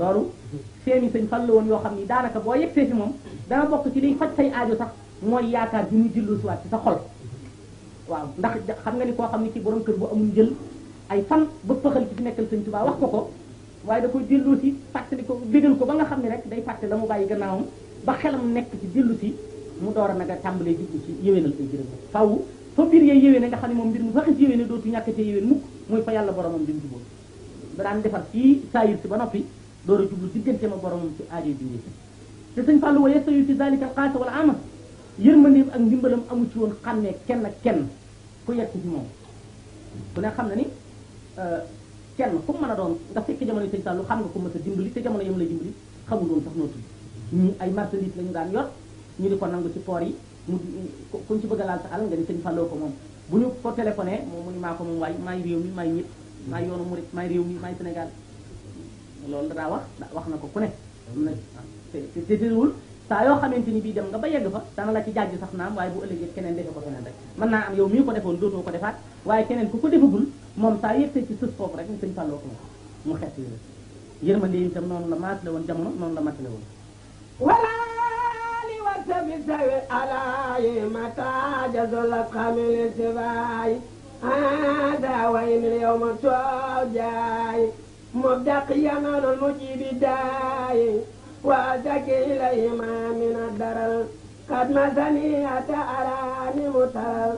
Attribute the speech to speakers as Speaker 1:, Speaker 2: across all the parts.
Speaker 1: loolu seeni sëñ Fallu woon yoo xam ni daanaka boo yegsee fi moom dana bokk ci liy faj say aajo sax mooy yaakaar bi muy dillu siwaat ci sa xol waaw ndax xam nga ni koo xam ni ci borom kër bu amul njël ay fan ba fëxal ci fi nekkal sëñ Tuubaa wax ko waaye da koy dellu si fàttali ko bégal ko ba nga xam ne rek day fàtte la mu bàyyi gannaawam ba xelam nekk ci dellu si mu door a nag a tàmbalee jublu ci yéwénal ay jërëm faw fa mbir yee yéwéne nga xam ne moom mbir mu faxis yéwéne dootu ñàkkatee yéwén mukk muy fa yàlla boromam bi mu jubóo da daan defar ci saayir si ba noppi door a jublu diggante ma boromam ci aajo bi ngi te sëñ Fallou waye sayu fi zalika al xaasa wala ama yërmandeem ak ndimbalam amu ci woon xàmmee kenn ak kenn ku yegg ci moom ku ne xam na ni kenn fu mu mën a doon nga fekk jamono yi sëñ Fallou xam nga ko mës a dimbali te jamono yam lay dimbali xamul woon sax noo tudd ñi ay marchandise la ñu daan yor ñu di ko nangu ci port yi mu kuñ ci bëgg a laal sa àll nga ni sëñ Fallou ko moom bu ñu ko téléphoné moom mu ni maa ko moom waay maay réew mi maay ñëpp maay yoonu murit maay réew mi maay Sénégal loolu daa wax na ko ku ne te téewul saa yoo xamante ni bii dem nga ba yegg fa dana la ci jàjj sax naam waaye bu ëllëgee keneen defe ko keneen rek mën naa am yow mii ko defoon dootoo ko defaat waaye keneen ku ko defagul moom saa yëgsee ci sës foofu rek ni sëñ Fallou ko moom mu xeet yi yërmande yi itam noonu la maasale woon jamono noonu la matale woon
Speaker 2: walaali wasabi sawi alaayi matajazol xamili sibaay ada way min yow ma toow jaay مبدق يمان المجيب الداعي وأزكي إليهما من الدرر قد مسني أتأراني متر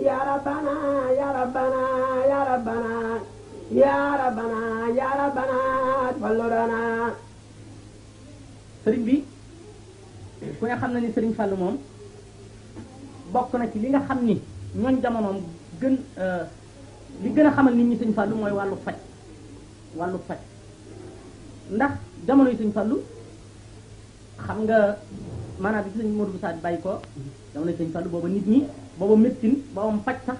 Speaker 2: يا ربنا يا ربنا يا ربنا يا ربنا يا ربنا تفلرنا
Speaker 1: sëriñ bi ku ne xam na ni sëriñ Fallou moom bokk na ci li nga xam ni ñooñ jamonoom gën li gën a xamal nit ñi sëriñ Fallou mooy wàllu faj ndax jamono yi sëñ Fallou xam nga maanaam bi sëñ Modou Saad bàyyi ko jamono yi sëñ Fallou booba nit ñi booba médecine booba faj sax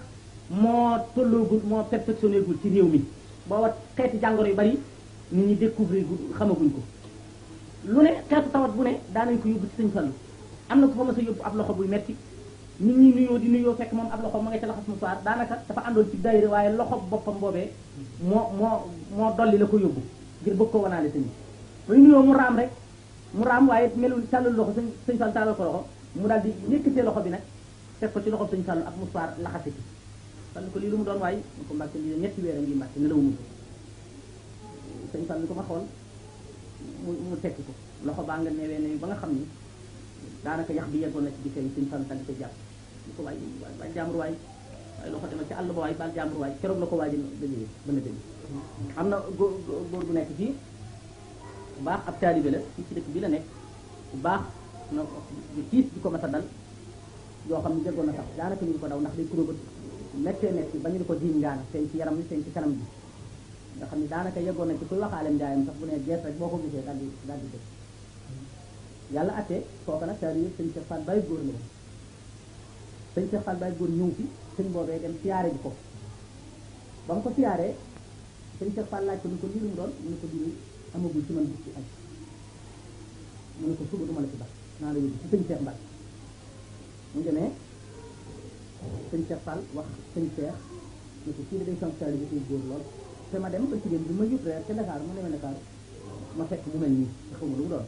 Speaker 1: moo tolloogul moo perfectionné gul ci réew mi booba xeeti jàngoro yu bari nit ñi découvrir gul xamaguñ ko lu ne xeetu tawat bu ne daanañ ko yóbbu ci sëñ Fallou am na ko fa ma sa yóbbu ab loxo buy metti nit ñi nuyoo di nuyoo fekk moom ab loxo ma nga ca laxas mu soir daanaka dafa àndoon ci daayira waaye loxo boppam boobee moo dolli la ko yóbbu ngir bëgg ko wanaale sëñ bi ba nuyoo mu raam waaye melul sàllul loxo sëñ Fall taalal ko loxo mu daal di yëkkatee loxo bi nag teg ko ci loxo sëñ Fall ak mu soir laxase ci Fall ko lii lu mu doon waaye mu ko mbàkke lii ñetti weer a ngi mbàkke ne la wumu sëñ Fall ni ko ma xool mu tekki ko loxo baa nga newee ne ba nga xam ni daanaka yax bi yeggoon na ci di feeñ sëñ Fall tànn ko jàpp ñu ko waay jàmbur waaye loxo dama ci àll ba waay baal jàmbur waay keroog la ko waaj dëgg ba na dëgg am na góor bu nekk fii bu baax ab taalibe la fii ci dëkk bi la nekk bu baax na tiis di ko mas a dal yoo xam ne jeggoon na sax daanaka ñu ko daw ndax day kuróobat méttee métti ba ñu di ko jiiñ ngaana feeñ ci yaram bi feeñ ci kanam bi nga xam ne daanaka yeggoon na ci kuy waxaalem njaayam sax bu ne gees rek boo ko gisee daal di dëgg yàlla attee kooka nag taalibe sëñ Cheikh Fall Baye góor la woon sëñ Cheikh Fall Baye góor ñëw fi sëñ boobee dem siyaare ji ko ba mu ko siyaaree sëñ Cheikh Fall laaj ko ni ko lii lu mu doon mu ne ko lii amagul ci man bis ci aj mu ne ko suba duma la ci bax naa la yóbbu ci sëñ Cheikh Mbacke mu demee sëñ Cheikh Fall wax sëñ Cheikh ne ko kii da day sant taalibe bi góor lool te ma dem ba ci dem bi ma yut reer ca Dakar ma demee Dakar ma fekk mu mel nii te xaw ma lu mu doon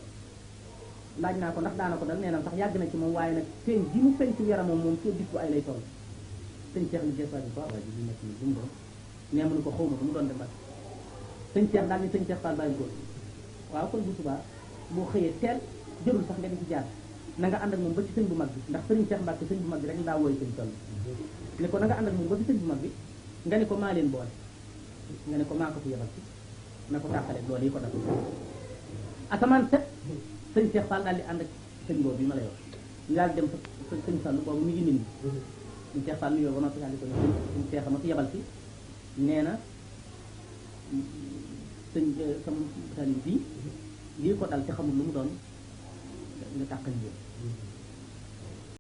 Speaker 1: laaj naa ko ndax daana ko dal nee na sax yàgg na ci moom waaye nag feeñ ji mu feeñ ci yaramam moom soo gis bu ay lay toll sëñ Cheikh ni gesuwaat bi ko waaye ji bi nekk nii bu mu doon nee mënu ko xaw ma ko mu doon dem bat sëñ Cheikh daal ni sëñ Cheikh Fall bàyyi góor waaw kon bu subaa boo xëyee teel jërul sax nga di ci jaar na nga ànd ak moom ba ci sëñ bu mag bi ndax sëñ Cheikh Mbacke sëñ bu mag bi rek daa wooy sëñ toll ne ko na nga ànd ak moom ba ci sëñ bu mag bi nga ne ko maa leen boole nga ne ko maa ko fi yebal ci na ko tàqale loolu yi ko def asamaan set sëñ Cheikh Fall daal di ànd ak sëñ boobu bi ma lay wax ñu daal dem sa sëñ Fall boobu mi ngi nit ñi sëñ Cheikh Fall nuyoo ba noppi daal di ko ne sëñ Cheikh ma fi yebal ci nee na sëñ sama talib bii lii ko dal ci xamul lu mu doon nga tàqal yéen